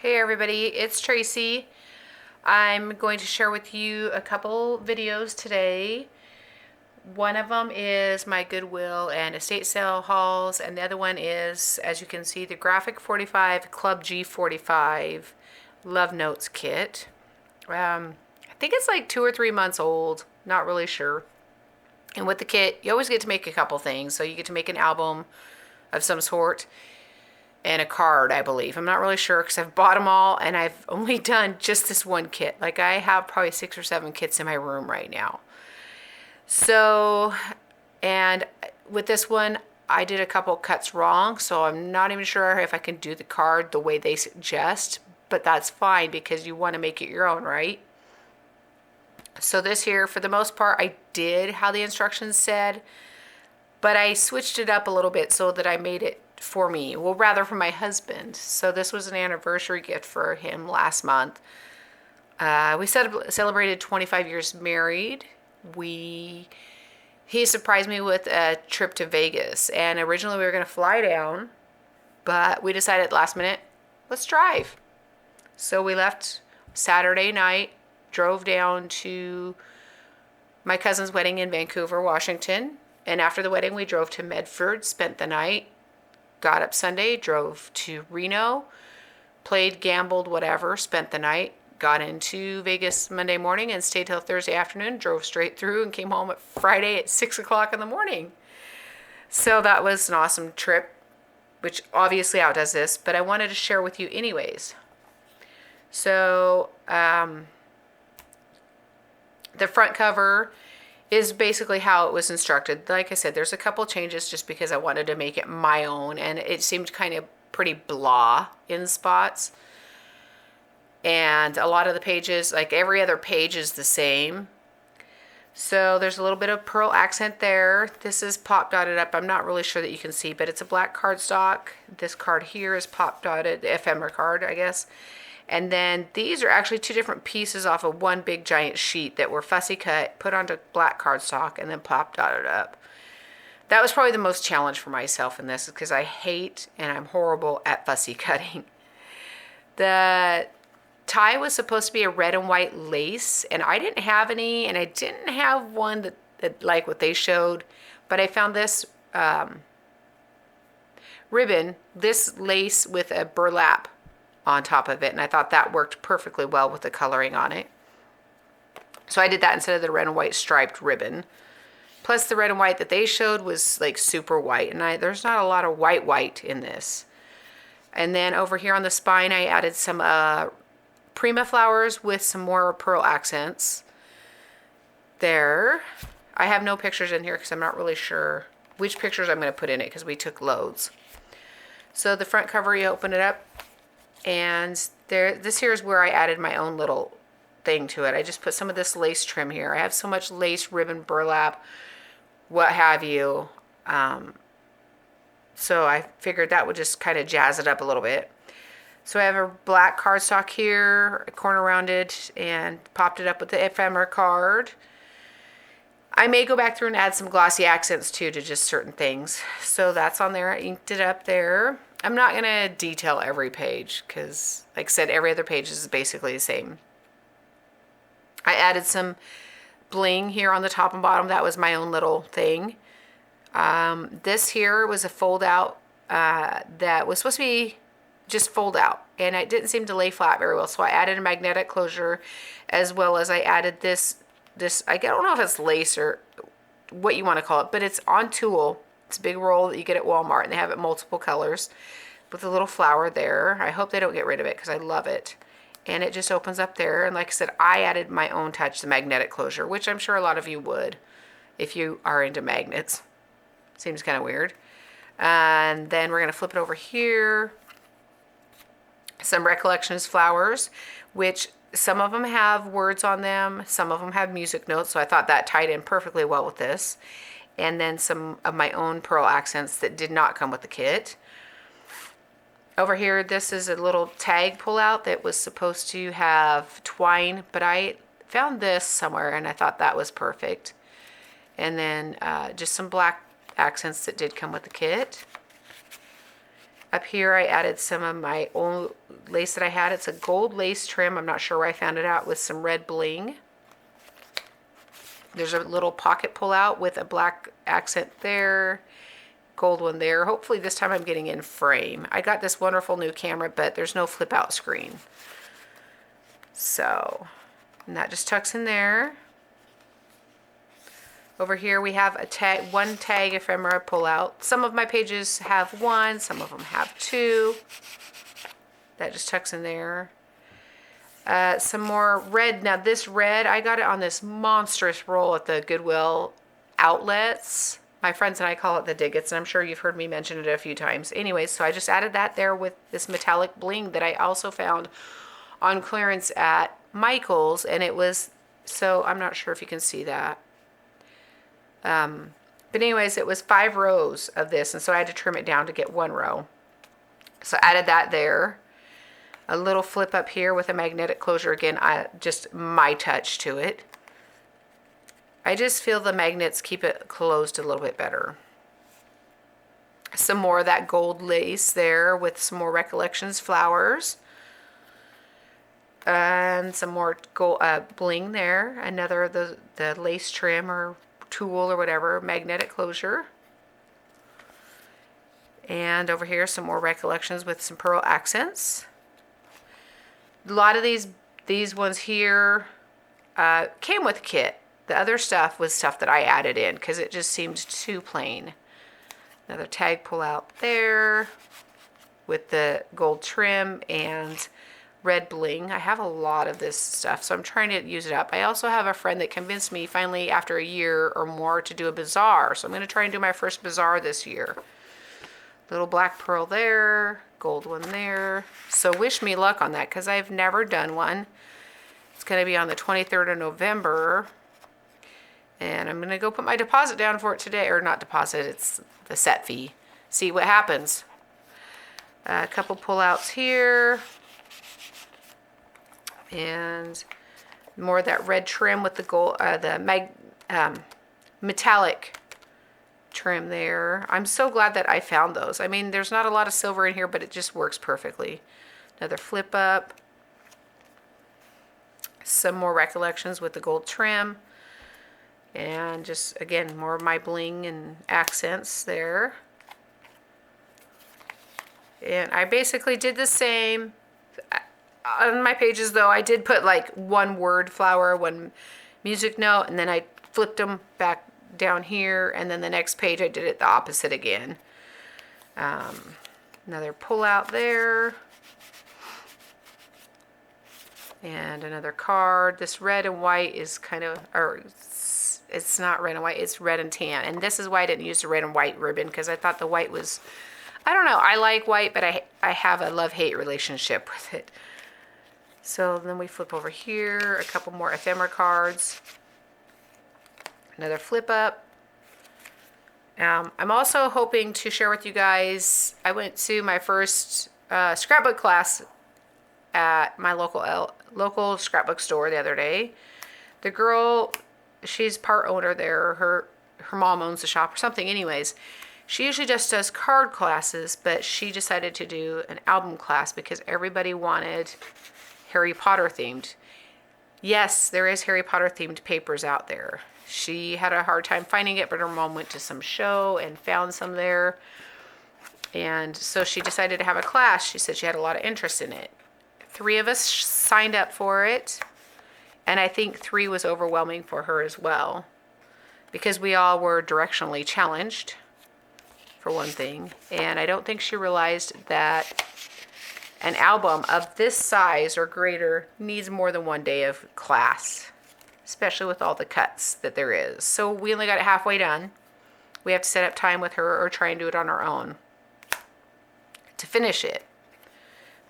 Hey everybody, it's Tracy. I'm going to share with you a couple videos today. One of them is my Goodwill and estate sale hauls, and the other one is, as you can see, the Graphic 45 Club G45 Love Notes kit. I think it's like 2 or 3 months old, not really sure. And with the kit, you always get to make a couple things. So you get to make an album of some sort and a card, I believe. I'm not really sure because I've bought them all and I've only done just this one kit. Like I have probably 6 or 7 kits in my room right now. So, and with this one, I did a couple cuts wrong, so I'm not even sure if I can do the card the way they suggest, but that's fine because you want to make it your own, right? So this here, for the most part, I did how the instructions said, but I switched it up a little bit so that I made it for me. Well, rather for my husband. So this was an anniversary gift for him last month. We celebrated 25 years married. He surprised me with a trip to Vegas, and originally we were going to fly down, but we decided at the last minute, let's drive. So we left Saturday night, drove down to my cousin's wedding in Vancouver, Washington, and after the wedding we drove to Medford, spent the night, got up Sunday, drove to Reno, played, gambled, whatever, spent the night, got into Vegas Monday morning and stayed till Thursday afternoon, drove straight through and came home at Friday at 6 o'clock in the morning. So that was an awesome trip, which obviously outdoes this, but I wanted to share with you anyways. So the front cover is basically how it was instructed. Like I said, there's a couple changes just because I wanted to make it my own, and it seemed kind of pretty blah in spots. And a lot of the pages, like every other page, is the same. So there's a little bit of pearl accent there. This is pop dotted up. I'm not really sure that you can see, but it's a black cardstock. This card here is pop dotted, the ephemera card, I guess. And then these are actually 2 different pieces off of one big giant sheet that were fussy cut, put onto black cardstock, and then pop dotted up. That was probably the most challenge for myself in this because I hate and I'm horrible at fussy cutting. The tie was supposed to be a red and white lace, and I didn't have any, and I didn't have one that like what they showed, but I found this ribbon, this lace with a burlap on top of it, and I thought that worked perfectly well with the coloring on it. So I did that instead of the red and white striped ribbon. Plus the red and white that they showed was like super white, and there's not a lot of white in this. And then over here on the spine I added some Prima flowers with some more pearl accents. There. I have no pictures in here because I'm not really sure which pictures I'm going to put in it because we took loads. So the front cover, you open it up, and this here is where I added my own little thing to it. I just put some of this lace trim here. I have so much lace, ribbon, burlap, what have you. So I figured that would just kind of jazz it up a little bit. So I have a black cardstock here, a corner rounded, and popped it up with the ephemera card. I may go back through and add some glossy accents too to just certain things. So that's on there. I inked it up there. I'm not going to detail every page because, like I said, every other page is basically the same. I added some bling here on the top and bottom. That was my own little thing. This here was a fold out that was supposed to be just fold out, and it didn't seem to lay flat very well, so I added a magnetic closure, as well as I added this I don't know if it's lace or what you want to call it, but it's on tulle. It's a big roll that you get at Walmart, and they have it multiple colors with a little flower there. I hope they don't get rid of it because I love it. And it just opens up there, and like I said, I added my own touch, the magnetic closure, which I'm sure a lot of you would if you are into magnets. Seems kind of weird. And then we're going to flip it over here. Some Recollections flowers, which some of them have words on them, some of them have music notes, so I thought that tied in perfectly well with this. And then some of my own pearl accents that did not come with the kit. Over here, this is a little tag pull-out that was supposed to have twine, but I found this somewhere and I thought that was perfect. And then just some black accents that did come with the kit. Up here I added some of my old lace that I had. It's a gold lace trim. I'm not sure where I found it out, with some red bling. There's a little pocket pull out with a black accent there. Gold one there. Hopefully this time I'm getting in frame. I got this wonderful new camera, but there's no flip out screen. So, and that just tucks in there. Over here we have a tag, one tag ephemera pull out. Some of my pages have one, some of them have two. That just tucks in there. Some more red. Now this red, I got it on this monstrous roll at the Goodwill outlets. My friends and I call it the Diggets, and I'm sure you've heard me mention it a few times. Anyways, so I just added that there with this metallic bling that I also found on clearance at Michael's, and it was, so I'm not sure if you can see that. But anyways, it was 5 rows of this, and so I had to trim it down to get 1 row. So I added that there. A little flip up here with a magnetic closure. Again, just my touch to it. I just feel the magnets keep it closed a little bit better. Some more of that gold lace there with some more Recollections flowers. And some more gold bling there. Another the lace trim or tool or whatever, magnetic closure. And over here some more Recollections with some pearl accents. A lot of these ones here came with a kit. The other stuff was stuff that I added in because it just seemed too plain. Another tag pull out there with the gold trim and red bling. I have a lot of this stuff, so I'm trying to use it up. I also have a friend that convinced me finally after a year or more to do a bazaar, so I'm going to try and do my first bazaar this year. Little black pearl there, gold one there. So wish me luck on that because I've never done one. It's going to be on the 23rd of November. And I'm going to go put my deposit down for it today. Or not deposit, it's the set fee. See what happens. A couple pullouts here. And more of that red trim with the gold, metallic trim there. I'm so glad that I found those. I mean, there's not a lot of silver in here, but it just works perfectly. Another flip up. Some more Recollections with the gold trim. And just, again, more of my bling and accents there. And I basically did the same. On my pages, though, I did put like 1 word flower, 1 music note, and then I flipped them back down here, and then the next page I did it the opposite again. Another pull out there. And another card. This red and white is kind of, or it's not red and white, it's red and tan. And this is why I didn't use the red and white ribbon, because I thought the white was, I don't know, I like white, but I have a love-hate relationship with it. So then we flip over here, a couple more ephemera cards. Another flip up. I'm also hoping to share with you guys, I went to my first scrapbook class at my local scrapbook store the other day. The girl, she's part owner there. Her mom owns the shop or something. Anyways, she usually just does card classes, but she decided to do an album class because everybody wanted Harry Potter themed. Yes, there is Harry Potter themed papers out there. She had a hard time finding it, but her mom went to some show and found some there. And so she decided to have a class. She said she had a lot of interest in it. 3 of us signed up for it. And I think 3 was overwhelming for her as well. Because we all were directionally challenged, for one thing. And I don't think she realized that an album of this size or greater needs more than 1 day of class, especially with all the cuts that there is. So we only got it halfway done. We have to set up time with her or try and do it on our own to finish it.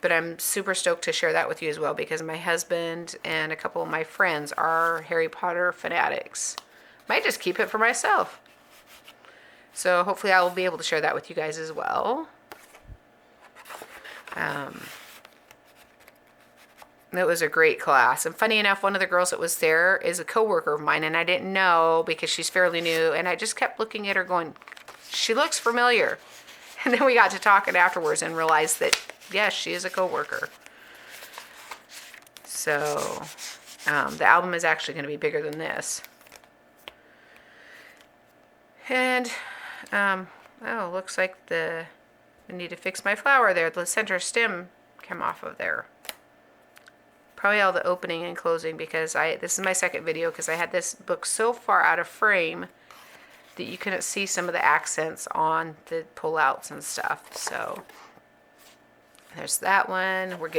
But I'm super stoked to share that with you as well because my husband and a couple of my friends are Harry Potter fanatics. Might just keep it for myself. So hopefully I will be able to share that with you guys as well. It was a great class. And funny enough, one of the girls that was there is a coworker of mine, and I didn't know because she's fairly new, and I just kept looking at her going, she looks familiar. And then we got to talking afterwards and realized that, yes, she is a coworker. So the album is actually going to be bigger than this. And, oh, looks like I need to fix my flower there. The center stem came off of there. Probably all the opening and closing, because this is my second video, because I had this book so far out of frame that you couldn't see some of the accents on the pullouts and stuff. So there's that one. We're getting